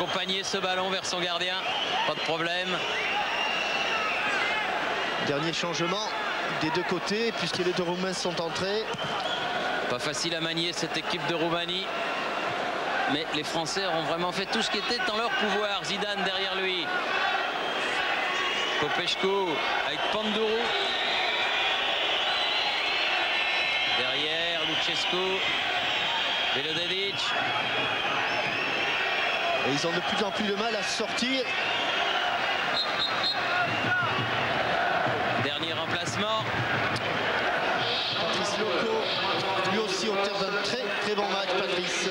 accompagner ce ballon vers son gardien. Pas de problème. Dernier changement des deux côtés, puisque les deux Roumains sont entrés. Pas facile à manier cette équipe de Roumanie. Mais les Français ont vraiment fait tout ce qui était en leur pouvoir. Zidane derrière lui. Popescu avec Panduru. Derrière, Lucescu. Velodedic. Et ils ont de plus en plus de mal à sortir. Dernier remplacement. Patrice Loco, lui aussi auteur d'un très très bon match, Patrice.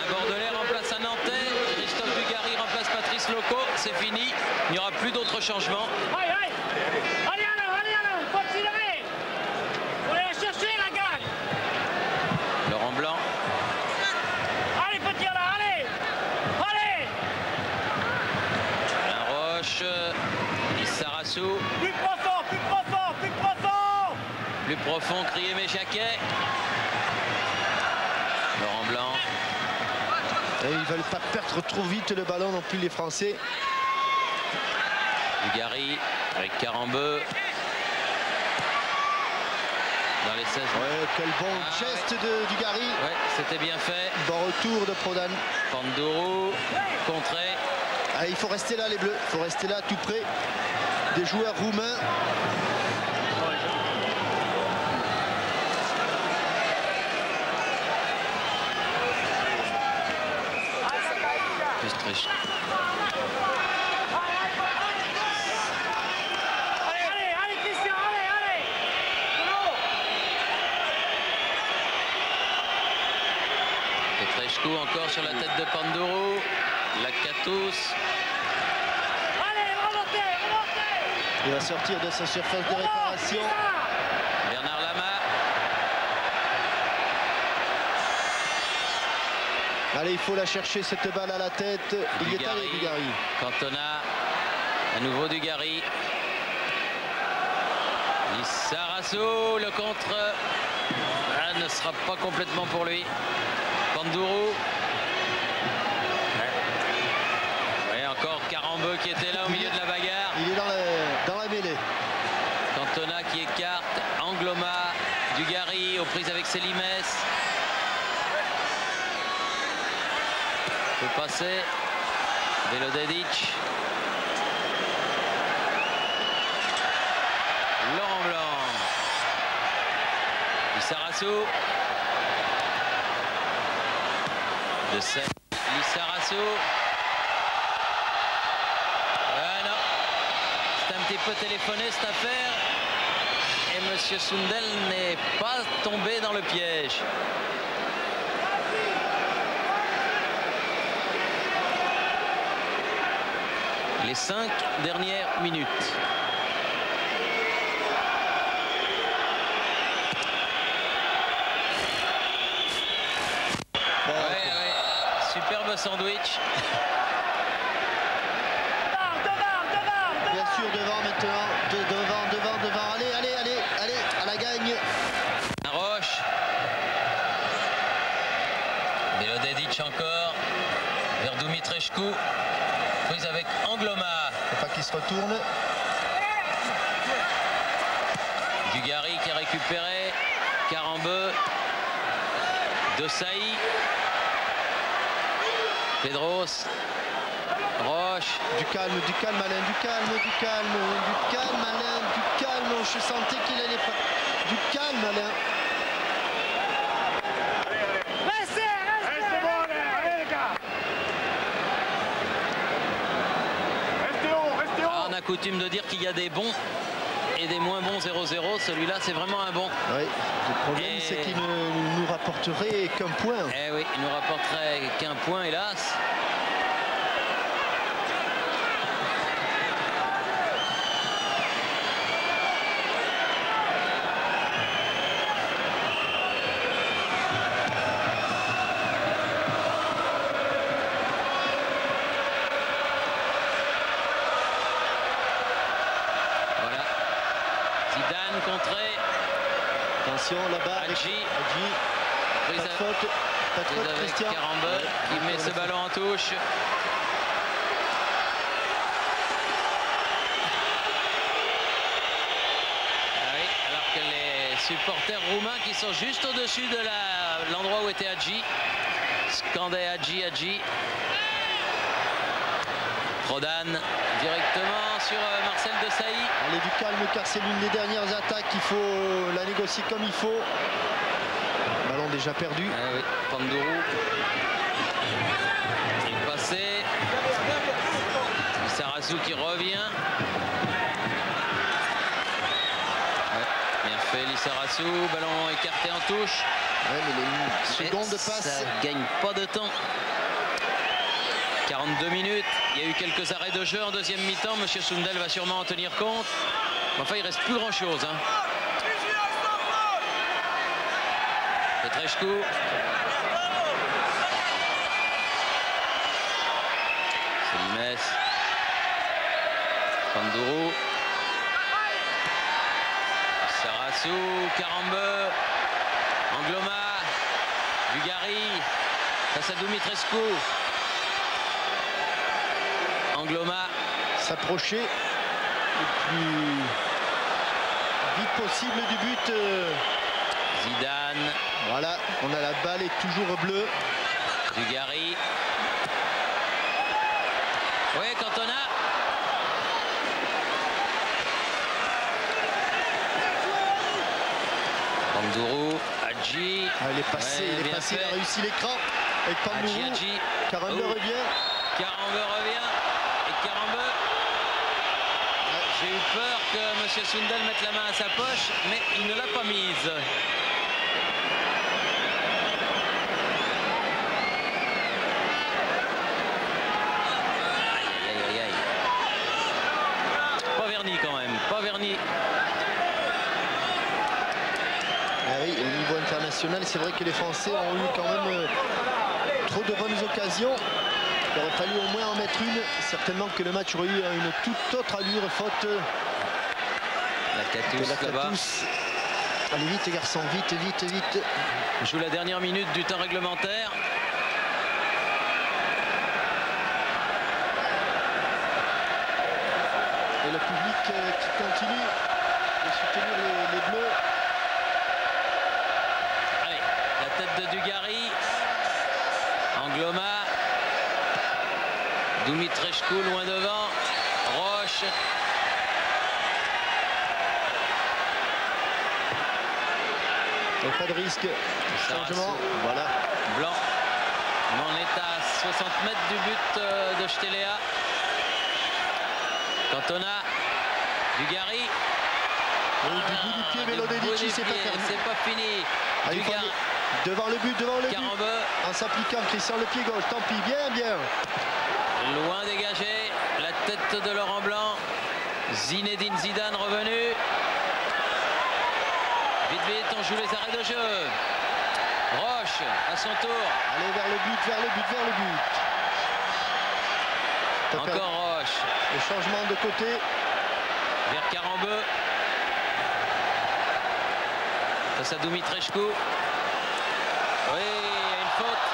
Un Bordelais remplace un Nantais. Christophe Dugarry remplace Patrice Loco. C'est fini. Il n'y aura plus d'autres changements. Allez, continuez. Vous allez la chercher, la gagne. Laurent Blanc. Allez, petit là, allez. Allez. Un Roche. Lissarassou. Plus profond, plus profond, plus profond. Plus profond, crier Méchaquet. Laurent Blanc. Et ils ne veulent pas perdre trop vite le ballon non plus, les Français. Dugarry avec Carambeu. Dans les 16. Ouais, quel bon geste de Dugarry. Ouais, c'était bien fait. Bon retour de Prodan. Panduru, contré. Ah, il faut rester là, les Bleus. Il faut rester là, tout près des joueurs roumains. Petreshko. Allez, Christian, allez. Petreshko encore sur la tête de Panduru. Lakatos. Allez, remontez. Il va sortir de sa surface de réparation. Bernard Lama. Allez, il faut la chercher, cette balle à la tête. Il est allé, Dugarry. Cantona. À nouveau Dugarry. Lissarassou, le contre. Ne sera pas complètement pour lui. Panduru. Et encore Carambeu qui était là au milieu de la bagarre. Il est dans la mêlée. Cantona qui écarte. Angloma. Dugarry aux prises avec Selimès. Peut passer. Velodedic. Laurent Blanc. Lissarassou. De Seine. Lissarassou. Non. C'est un petit peu téléphoné cette affaire. Et Monsieur Sundel n'est pas tombé dans le piège. Les 5 dernières minutes. Ouais. Superbe sandwich. Bien sûr, devant maintenant. Devant. Allez, à la gagne. Un Roche. Velodedic encore. Vers Dumitrescu. Prise avec Angloma. Faut pas qu'il se retourne. Dugarry qui a récupéré. Carambeu. Desailly. Pedros. Roche. Du calme, Alain, du calme, Alain, du calme. Je sentais qu'il allait pas. Du calme, Alain. Restez bon, allez les gars. Restez haut. On a coutume de dire qu'il y a des bons et des moins bons 0-0. Celui-là, c'est vraiment un bon. Oui, le problème, c'est qu'il ne nous rapporterait qu'un point. Eh oui, il nous rapporterait qu'un point, hélas. Attention là-bas. Hadji. prise Pas de faute. Pas de faute, avec Christian. Karambeu qui met ce ballon en touche. Ah oui, alors que les supporters roumains qui sont juste au-dessus de l'endroit où était Hadji scandaient Hadji, Hadji. Prodan directement sur Marcel Desailly. Allez, du calme car c'est l'une des dernières attaques. Il faut la négocier comme il faut. Ballon déjà perdu. Ah oui, Pandourou. Il est passé. Sarassou qui revient. Ouais, bien fait Lissarassou. Ballon écarté en touche. Ouais, mais les secondes passent. Ça gagne pas de temps. 42 minutes. Il y a eu quelques arrêts de jeu en deuxième mi-temps. Monsieur Sundel va sûrement en tenir compte. Enfin, il reste plus grand-chose. Hein. Petrescu. Selimes. Pandourou. Sarassou. Karambeu. Angloma. Dugarry. Face à Dumitrescu. Angloma. S'approcher le plus vite possible du but. Zidane. Voilà, on a la balle est toujours bleue. Dugarry. Oui, Cantona. Pandourou. Hadji. Ah, il est passé, Ouais, il bien a fait. réussi l'écran. Avec Pandourou. Hadji. Karambeu Oh. revient. Karambeu revient. Et Karambeu. J'ai eu peur que M. Sundel mette la main à sa poche, mais il ne l'a pas mise. Aïe, aïe, aïe, aïe. Pas verni quand même, pas verni. Ah oui, au niveau international, c'est vrai que les Français ont eu quand même trop de bonnes occasions. Il aurait fallu au moins en mettre une. Certainement que le match aurait eu une toute autre allure. Faute La de Catousse la là-bas. Catousse. Allez vite garçon, vite, vite, vite. On joue la dernière minute du temps réglementaire. Et le public qui continue de soutenir les Bleus. Allez, la tête de Dugarry. Angloma. Dumitrescu loin devant. Roche. Donc pas de risque. Changement. Voilà. Blanc. On est à 60 mètres du but de Stelea. Cantona. Dugarry. Du bout du pied, Melodedici, c'est pas terminé. C'est pas fini. Ah, il faut Dugarry. aller devant le but, Karambeu. en s'appliquant Christian le pied gauche. Tant pis, bien, bien. Loin dégagé. La tête de Laurent Blanc. Zinedine Zidane revenu. Vite, vite, on joue les arrêts de jeu. Roche, à son tour. Allez vers le but, vers le but, vers le but. Encore Roche. Le changement de côté. Vers Karambeu. Face à Dumitrescu. Oui, il y a une faute.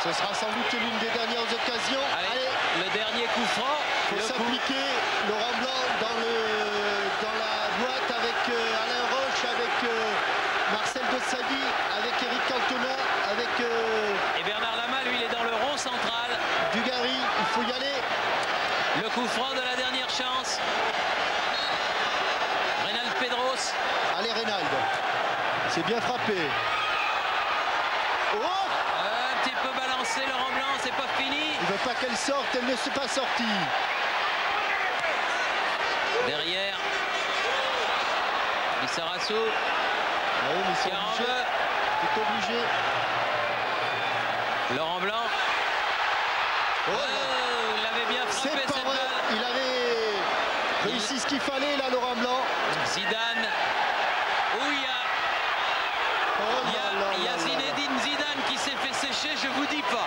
Ce sera sans doute l'une des dernières occasions. Allez, le dernier coup franc. Il faut s'appliquer. Laurent Blanc dans la boîte avec Alain Roche, avec Marcel Desailly, avec Eric Cantona, avec Et Bernard Lama, lui, il est dans le rond central. Dugarry. Il faut y aller. Le coup franc de la dernière chance. Reynald Pedros. Allez, Reynald. C'est bien frappé. Oh! Un petit peu balancé, Laurent Blanc, c'est pas fini. Il ne veut pas qu'elle sorte, elle ne s'est pas sortie. Derrière. Lissarassou. Ah oui, mais c'est obligé. Karambeu. C'est obligé. Laurent Blanc. Oh, Oh, il avait bien c'est frappé pas cette vrai. balle. Il avait réussi ce qu'il fallait là, Laurent Blanc. Zidane. Où il y a, Oh il y a Zinedine Zidane qui s'est fait sécher, je vous dis pas.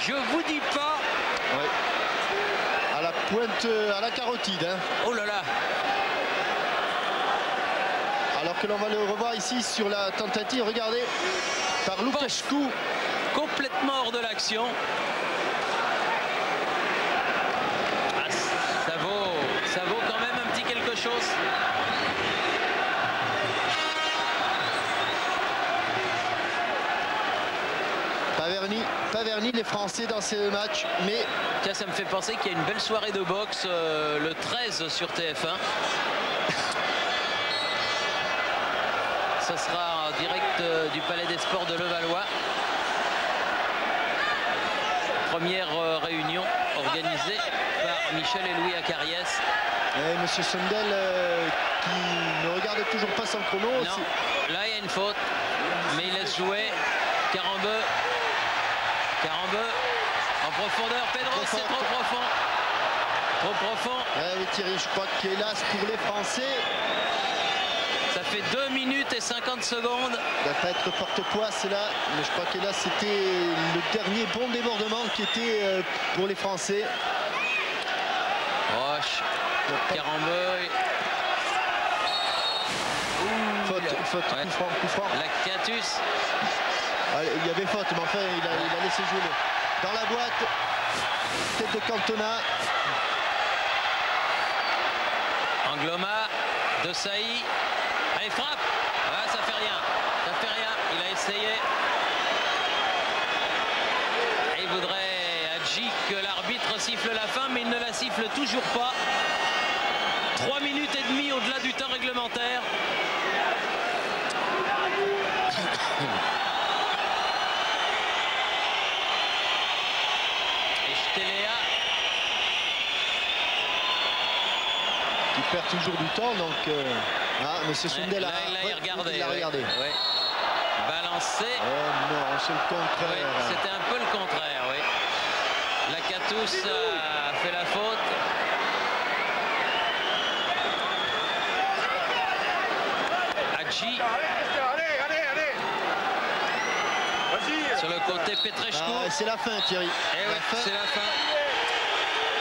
Je vous dis pas. Ouais. À la pointe, à la carotide. Hein. Oh là là. Alors que l'on va le revoir ici sur la tentative. Regardez. par Lukashku. Complètement hors de l'action. Ah, ça vaut quand même un petit quelque chose. Taverny, les Français dans ces matchs, mais... Tiens, ça me fait penser qu'il y a une belle soirée de boxe le 13 sur TF1. Ça sera en direct du Palais des Sports de Levallois. Première réunion organisée par Michel et Louis Acariès. Monsieur Sundel qui ne regarde toujours pas son chrono. Non, là il y a une faute, mais il laisse jouer. Carambeu en profondeur. Pedro, c'est trop profond. Trop profond. Oui, Thierry, je crois qu'hélas pour les Français. Ça fait 2 minutes et 50 secondes. Il ne va pas être porte-poids, c'est là. Mais je crois que là, c'était le dernier bon débordement qui était pour les Français. Roche. Carambeu. Faute, ouais. coup franc. Lactatus. Il y avait faute, mais enfin, il a laissé jouer dans la boîte. Tête de Cantona. Angloma. De Sailly. Allez, frappe. Ah, ça fait rien. Ça fait rien. Il a essayé. Et il voudrait Hadji que l'arbitre siffle la fin, mais il ne la siffle toujours pas. 3 minutes et demie au-delà du temps réglementaire. Et Stelea qui perd toujours du temps, donc monsieur Sundel là, il a regardé. Ouais. Balancé. Oh non, c'est le contraire. Ouais, c'était un peu le contraire, oui. Lactatus a fait la faute. Hadji. Sur le côté Petrescu. C'est la fin, Thierry. Et ouais, c'est la fin.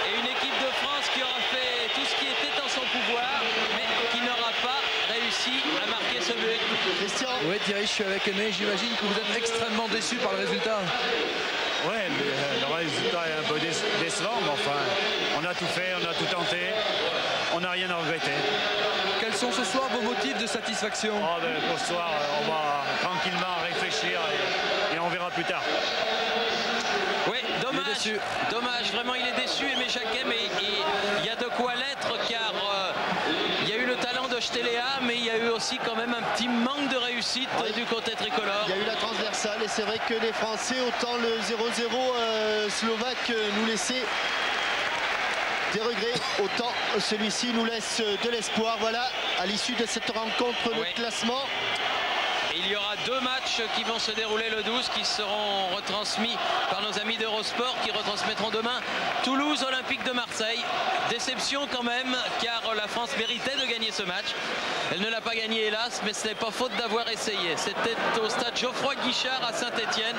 Et une équipe de France qui aura fait tout ce qui était en son pouvoir, mais qui n'aura pas réussi à marquer ce but. Christian. Oui, Thierry, je suis avec Aimé. J'imagine que vous êtes extrêmement déçu par le résultat. Oui, le résultat est un peu décevant, mais enfin, on a tout fait, on a tout tenté, on n'a rien à regretter. Quels sont ce soir vos motifs de satisfaction? Pour ce soir, on va tranquillement réfléchir et on verra plus tard. Oui, dommage, vraiment il est déçu, Aimé Jacquet, mais il y a de quoi l'être, car il y a eu le talent de Stelea, mais il y a eu aussi quand même un petit manque de réussite du côté tricolore. Il y a eu la transversale et c'est vrai que les Français, autant le 0-0 slovaque nous laissait des regrets, autant celui-ci nous laisse de l'espoir. Voilà, à l'issue de cette rencontre, le classement. Et il y aura 2 matchs qui vont se dérouler le 12, qui seront retransmis par nos amis d'Eurosport, qui retransmettront demain Toulouse Olympique de Marseille. Déception quand même, car la France méritait de gagner ce match. Elle ne l'a pas gagné, hélas, mais ce n'est pas faute d'avoir essayé. C'était au stade Geoffroy Guichard à Saint-Étienne.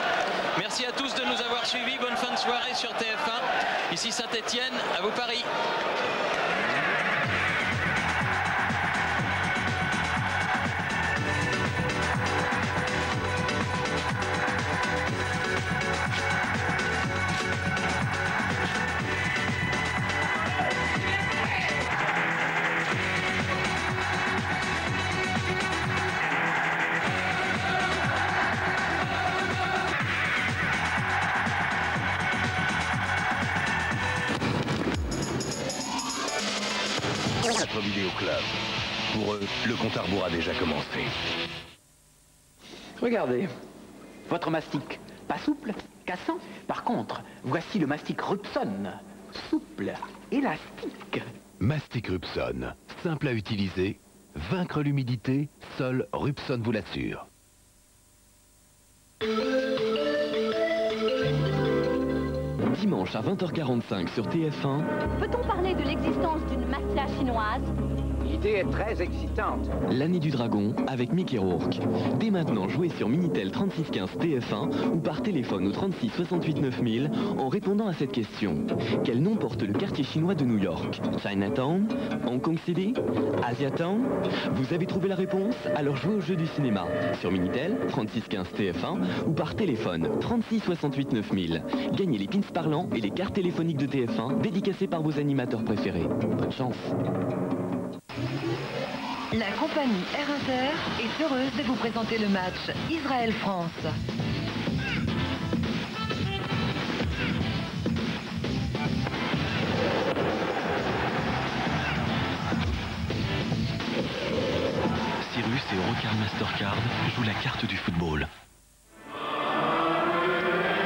Merci à tous de nous avoir suivis. Bonne fin de soirée sur TF1. Ici Saint-Étienne, à vous Paris. Notre vidéo club. Pour eux, le compte à rebours a déjà commencé. Regardez, votre mastic, pas souple, cassant. Par contre, voici le mastic Rupson, souple, élastique. Mastic Rupson, simple à utiliser, vaincre l'humidité, seul Rupson vous l'assure. Dimanche à 20h45 sur TF1. Peut-on parler de l'existence d'une mafia chinoise? L'idée est très excitante. L'année du dragon avec Mickey Rourke. Dès maintenant, jouez sur Minitel 3615 TF1 ou par téléphone au 36 68 9000 en répondant à cette question. Quel nom porte le quartier chinois de New York? Chinatown? Hong Kong City? Asiatown? Vous avez trouvé la réponse? Alors jouez au jeu du cinéma sur Minitel 3615 TF1 ou par téléphone 36 68 9000. Gagnez les pins parlants et les cartes téléphoniques de TF1 dédicacées par vos animateurs préférés. Bonne chance. La compagnie Air Inter est heureuse de vous présenter le match Israël-France. Cyrus et Eurocar Mastercard jouent la carte du football.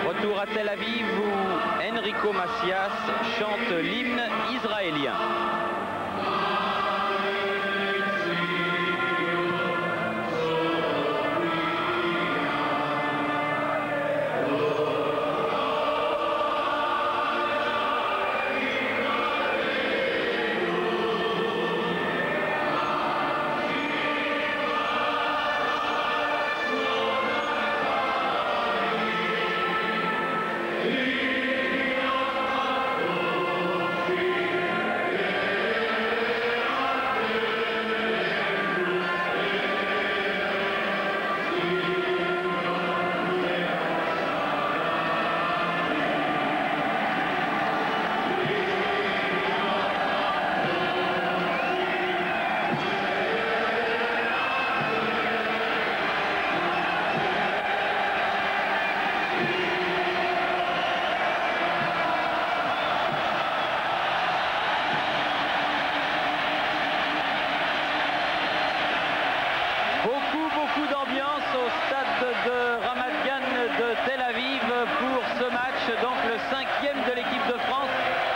Retour à Tel Aviv où Enrico Macias chante l'hymne israélien. Beaucoup d'ambiance au stade de Ramat Gan de Tel Aviv pour ce match, donc le 5e de l'équipe de France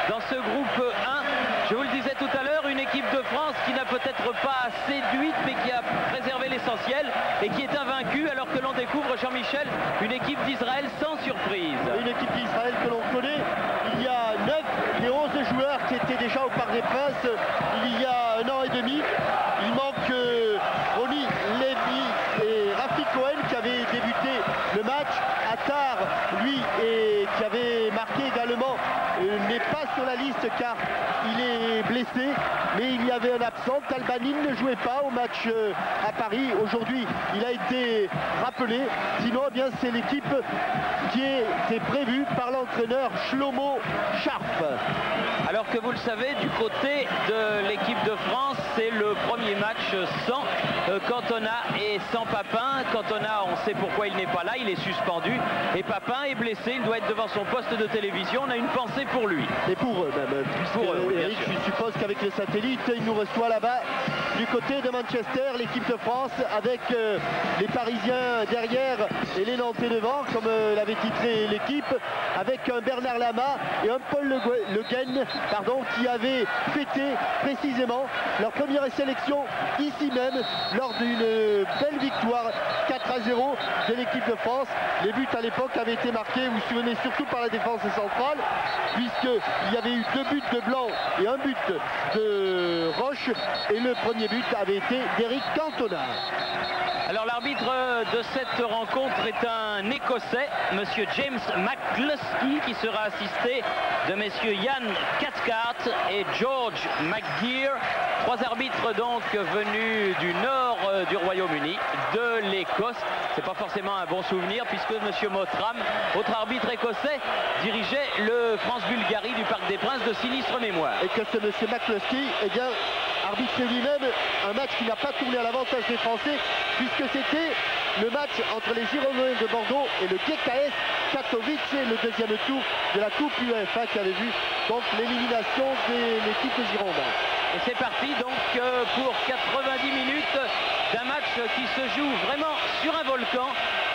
dans ce groupe 1. Je vous le disais tout à l'heure, une équipe de France qui n'a peut-être pas séduite mais qui a préservé l'essentiel et qui est invaincue, alors que l'on découvre, Jean-Michel, une équipe d'Israël sans surprise. Une équipe d'Israël que l'on connaît. Il y a 9 des 11 joueurs qui étaient déjà au Parc des Princes il y a 1 an et demi. Il manque Roni Levy et Rafi Cohen qui avaient débuté le match. Attar, lui, qui avait marqué également, n'est pas sur la liste car il est blessé. Mais il y avait un absent. Talbanin ne jouait pas au match à Paris. Aujourd'hui, il a été rappelé. Sinon, eh bien, c'est l'équipe qui était prévue par l'entraîneur Shlomo Sharp. Alors que vous le savez, du côté de l'équipe de France, c'est le premier match sans Cantona et sans Papin. Cantona, on sait pourquoi il n'est pas là, il est suspendu. Et Papin est blessé, il doit être devant son poste de télévision. On a une pensée pour lui. Et pour eux même. Pour eux, oui, Eric, je suppose qu'avec les satellites, il nous reçoit là-bas du côté de Manchester, l'équipe de France, avec les Parisiens derrière et les Nantais devant, comme l'avait titré l'équipe, avec un Bernard Lama et un Paul Le Guen, qui avaient fêté précisément leur première sélection ici même, lors d'une belle victoire 4-0 de l'équipe de France. Les buts à l'époque avaient été marqués, vous vous souvenez, surtout par la défense centrale, puisqu'il y avait eu 2 buts de Blanc et 1 but de Roche, et le premier but avait été d'Eric Cantona. Alors l'arbitre de cette rencontre est un Écossais, monsieur James McCluskey, qui sera assisté de messieurs Ian Cathcart et George McGear. 3 arbitres donc venus du nord du Royaume-Uni, de l'Écosse. C'est pas forcément un bon souvenir puisque monsieur Mottram, autre arbitre écossais, dirigeait le France-Bulgarie du Parc des Princes de sinistre mémoire. Et que ce monsieur McCluskey, eh bien, arbitre lui-même un match qui n'a pas tourné à l'avantage des Français, puisque c'était le match entre les Girondins de Bordeaux et le GKS Katowice, le deuxième tour de la Coupe UEFA, qui avait vu donc l'élimination de l'équipe des Girondins. Et c'est parti donc pour 90 minutes d'un match qui se joue vraiment sur un volcan.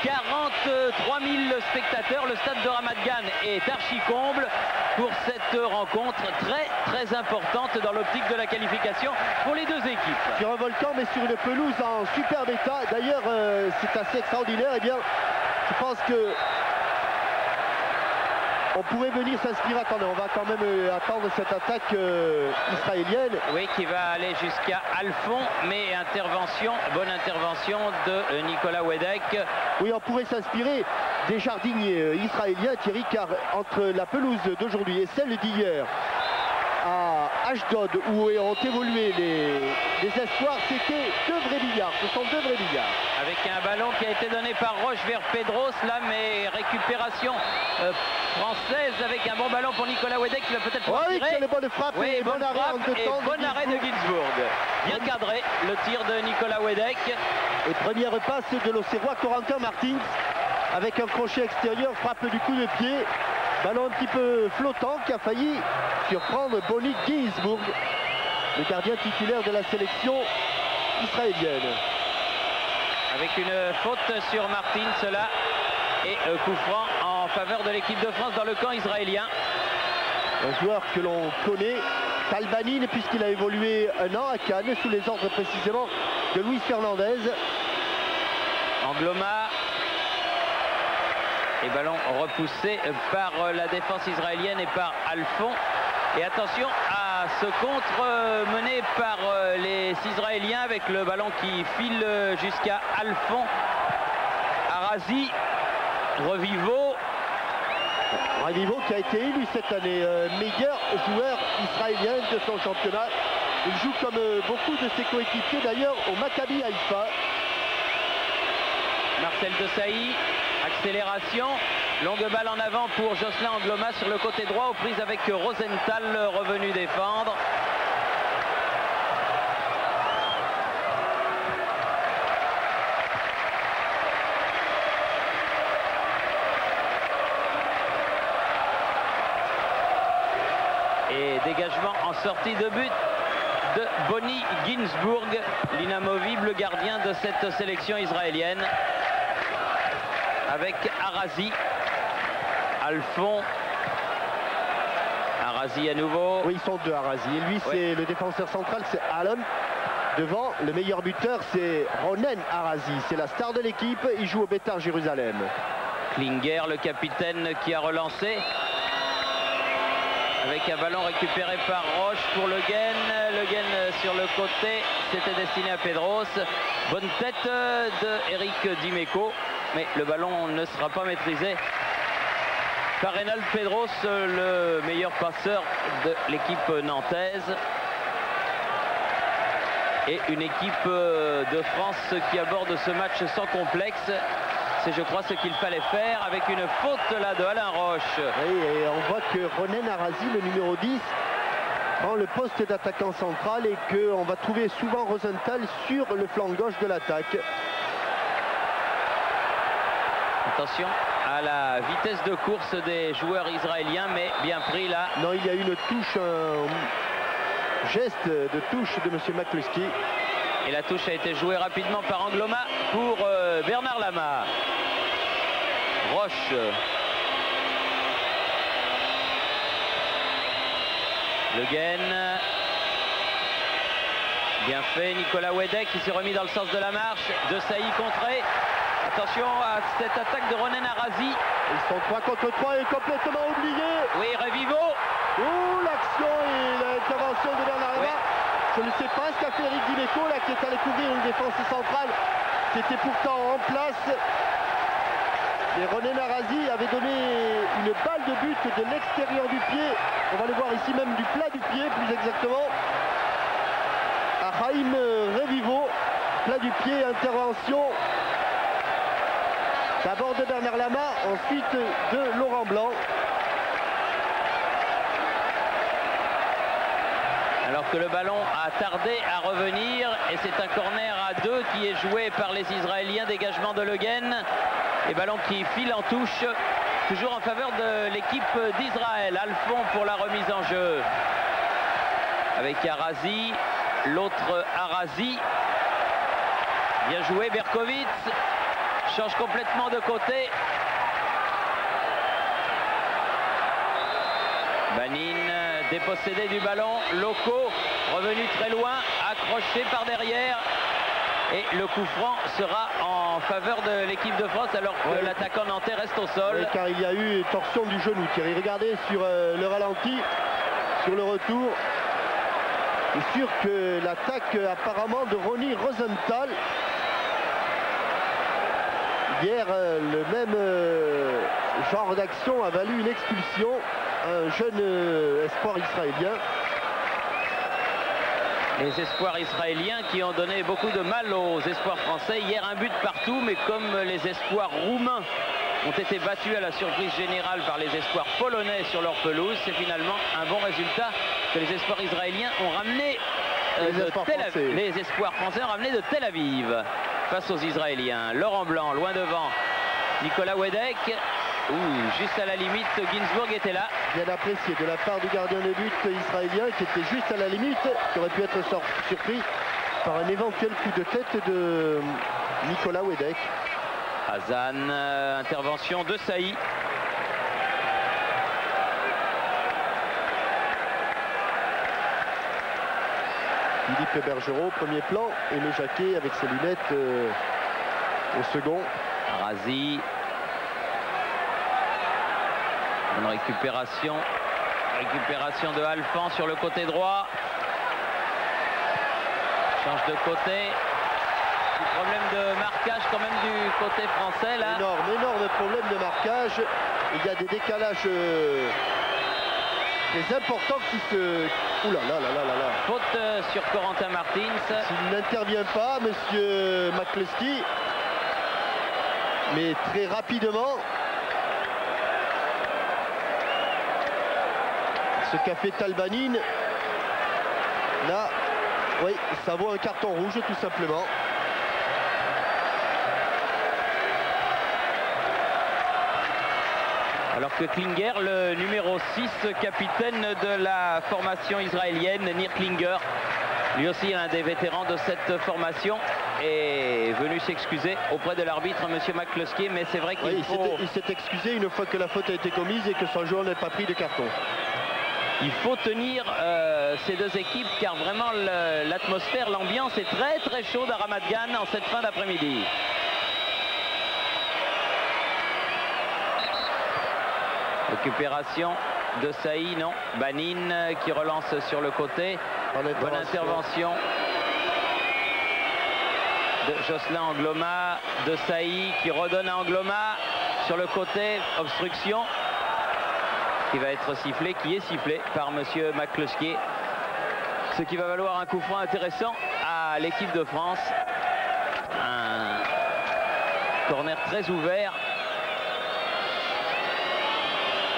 43 000 spectateurs, le stade de Ramat Gan est archi-comble pour cette rencontre très importante dans l'optique de la qualification pour les deux équipes. Sur un volcan, mais sur une pelouse en superbe état. D'ailleurs, c'est assez extraordinaire. Eh bien, je pense que on pourrait venir s'inspirer. Attendez, on va quand même attendre cette attaque israélienne. Oui, qui va aller jusqu'à Alphon, mais bonne intervention de Nicolas Wedek. Oui, on pourrait s'inspirer des jardiniers israéliens, Thierry, car entre la pelouse d'aujourd'hui et celle d'hier à Ashdod, où ont évolué les espoirs, c'était 2 vrais billards. Ce sont 2 vrais billards. Avec un ballon qui a été donné par Roche vers Pedros, là, mais récupération française avec un bon ballon pour Nicolas Wedek qui va peut-être pouvoir tirer. Quelle bonne frappe, oui, et bon arrêt en deux temps. Bon arrêt de Ginsburg. Bien cadré le tir de Nicolas Wedek. Et première passe de l'Auxerrois Corentin Martins avec un crochet extérieur, frappe du coup de pied. Ballon un petit peu flottant qui a failli surprendre Bonnie Ginsburg, le gardien titulaire de la sélection israélienne. Avec une faute sur Martins là et coup franc en faveur de l'équipe de France dans le camp israélien. Un joueur que l'on connaît, Talbanine, puisqu'il a évolué un an à Cannes sous les ordres précisément de Luis Fernandez. Angloma. Et ballon repoussé par la défense israélienne et par Alphon. Et attention à ce contre mené par les Israéliens avec le ballon qui file jusqu'à Alphon. Arazi, Revivo. Revivo qui a été élu cette année meilleur joueur israélien de son championnat. Il joue comme beaucoup de ses coéquipiers d'ailleurs au Maccabi Haïfa. Marcel Desailly. Accélération, longue balle en avant pour Jocelyn Angloma sur le côté droit aux prises avec Rosenthal revenu défendre. Et dégagement en sortie de but de Bonnie Ginsburg, l'inamovible gardien de cette sélection israélienne. Avec Arazi, Alphon, Arazi à nouveau. Oui, ils sont 2 Arazi. Et lui, c'est le défenseur central, c'est Alon. Devant, le meilleur buteur, c'est Ronen Arazi. C'est la star de l'équipe. Il joue au Beitar Jérusalem. Klinger, le capitaine, qui a relancé. Avec un ballon récupéré par Roche pour Le Guen. Le Guen sur le côté, c'était destiné à Pedros. Bonne tête de Eric Dimeco. Mais le ballon ne sera pas maîtrisé par Reynald Pedros, le meilleur passeur de l'équipe nantaise. Et une équipe de France qui aborde ce match sans complexe. C'est, je crois, ce qu'il fallait faire avec une faute là de Alain Roche. Oui, et on voit que Ronen Arazi, le numéro 10, prend le poste d'attaquant central et qu'on va trouver souvent Rosenthal sur le flanc gauche de l'attaque. Attention à la vitesse de course des joueurs israéliens, mais bien pris là. Non, il y a une touche, un geste de touche de M. McCluskey. Et la touche a été jouée rapidement par Angloma pour Bernard Lama. Roche. Le Guen. Bien fait, Nicolas Wedek qui s'est remis dans le sens de la marche. Desailly contré. Attention à cette attaque de Ronen Arazi. Ils sont 3 contre 3 et complètement oubliés. Oui, Revivo. Ouh, l'action et l'intervention de Bernard Lama. Je ne sais pas ce qu'a fait Eric Dimeco là, qui est allé couvrir une défense centrale qui était pourtant en place. Et Ronen Arazi avait donné une balle de but de l'extérieur du pied. On va le voir ici même du plat du pied, plus exactement. À Haïm Revivo. Plat du pied, intervention. D'abord de Bernard Lama, ensuite de Laurent Blanc. Alors que le ballon a tardé à revenir et c'est un corner à 2 qui est joué par les Israéliens, dégagement de Le Guen et ballon qui file en touche, toujours en faveur de l'équipe d'Israël. Alphon pour la remise en jeu avec Arazi, l'autre Arazi, bien joué. Berkowitz change complètement de côté. Banin dépossédé du ballon. Loco revenu très loin, accroché par derrière. Et le coup franc sera en faveur de l'équipe de France alors que l'attaquant nantais reste au sol. Oui, car il y a eu torsion du genou, Thierry. Regardez sur le ralenti, sur le retour. C'est sûr que l'attaque apparemment de Ronnie Rosenthal. Hier, le même genre d'action a valu une expulsion à un jeune espoir israélien. Les espoirs israéliens qui ont donné beaucoup de mal aux espoirs français. Hier, un but partout, mais comme les espoirs roumains ont été battus à la surprise générale par les espoirs polonais sur leur pelouse, c'est finalement un bon résultat que les espoirs israéliens ont ramené les espoirs français ont ramené de Tel Aviv face aux Israéliens. Laurent Blanc, loin devant Nicolas Wedek. Juste à la limite, Ginsburg était là. Bien apprécié de la part du gardien de but israélien qui était juste à la limite, qui aurait pu être surpris par un éventuel coup de tête de Nicolas Wedek. Hazan, intervention de Saï. Philippe Bergerot, premier plan, et le Jacquet avec ses lunettes au second. Razi. Bonne récupération. Récupération de Alphand sur le côté droit. Change de côté. Petit problème de marquage quand même du côté français là. Énorme problème de marquage. Il y a des décalages très importants qui se... Ouh là là là là là. Faute sur Corentin Martins. S'il n'intervient pas, monsieur McCluskey, mais très rapidement. Ce qu'a fait Talbanine, là, oui, ça vaut un carton rouge tout simplement. Alors que Klinger, le numéro 6, capitaine de la formation israélienne, Nir Klinger, lui aussi un des vétérans de cette formation, est venu s'excuser auprès de l'arbitre, monsieur McCluskey, mais c'est vrai qu'il faut... Il s'est excusé une fois que la faute a été commise et que son joueur n'a pas pris de carton. Il faut tenir ces deux équipes car vraiment l'atmosphère, l'ambiance est très très chaude à Ramat Gan en cette fin d'après-midi. Récupération de Saï, non. Banin qui relance sur le côté. Bonne intervention de Jocelyn Angloma, de Saï qui redonne à Angloma sur le côté, obstruction. Qui va être sifflé, qui est sifflé par monsieur McCluskey. Ce qui va valoir un coup franc intéressant à l'équipe de France. Un corner très ouvert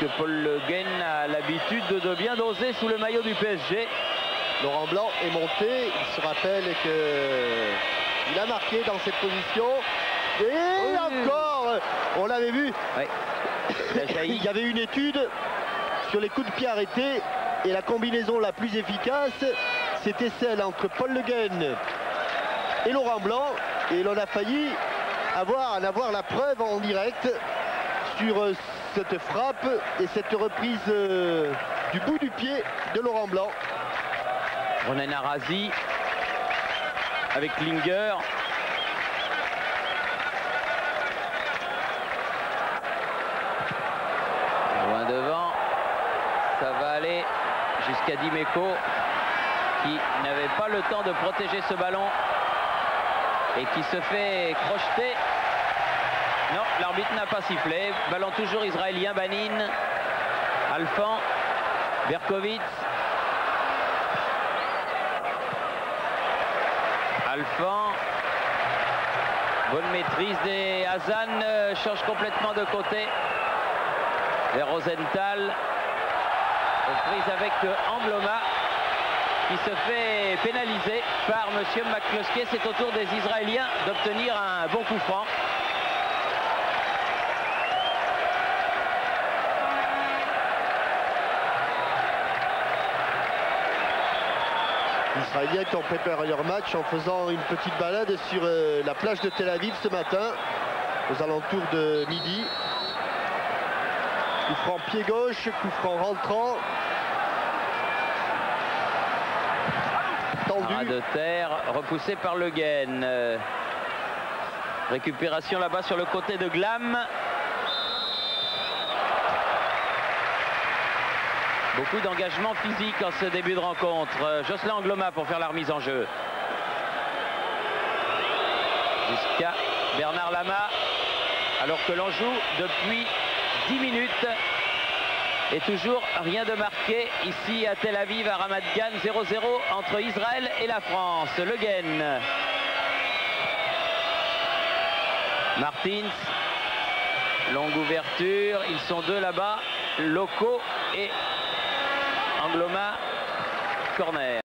que Paul Le Guen a l'habitude de bien doser sous le maillot du PSG. Laurent Blanc est monté, il se rappelle qu'il a marqué dans cette position. Et encore, on l'avait vu. Ouais. Il y avait une étude sur les coups de pied arrêtés et la combinaison la plus efficace, c'était celle entre Paul Le Guen et Laurent Blanc. Et l'on a failli en avoir la preuve en direct sur cette frappe et cette reprise du bout du pied de Laurent Blanc. Ronen Arazi avec Klinger. Loin devant, ça va aller jusqu'à Dimeco qui n'avait pas le temps de protéger ce ballon et qui se fait crocheter. Non, l'arbitre n'a pas sifflé. Ballon toujours israélien, Banin, Alphand, Berkovitz. Alphand. Bonne maîtrise des Hazan, change complètement de côté. Vers Rosenthal. Aux prises avec Angloma qui se fait pénaliser par monsieur McCluskey. C'est au tour des Israéliens d'obtenir un bon coup franc. Les Israéliens qui ont préparé leur match en faisant une petite balade sur la plage de Tel Aviv ce matin, aux alentours de midi. Coup franc pied gauche, coup franc rentrant. tendu. De terre, repoussé par Le Guen. Récupération là-bas sur le côté de Glam. Beaucoup d'engagement physique en ce début de rencontre. Jocelyn Angloma pour faire la remise en jeu. Jusqu'à Bernard Lama, alors que l'on joue depuis 10 minutes. Et toujours rien de marqué ici à Tel Aviv, à Ramat Gan, 0-0 entre Israël et la France. Le Guen. Martins, longue ouverture, ils sont deux là-bas, Loco et Angloma, corner.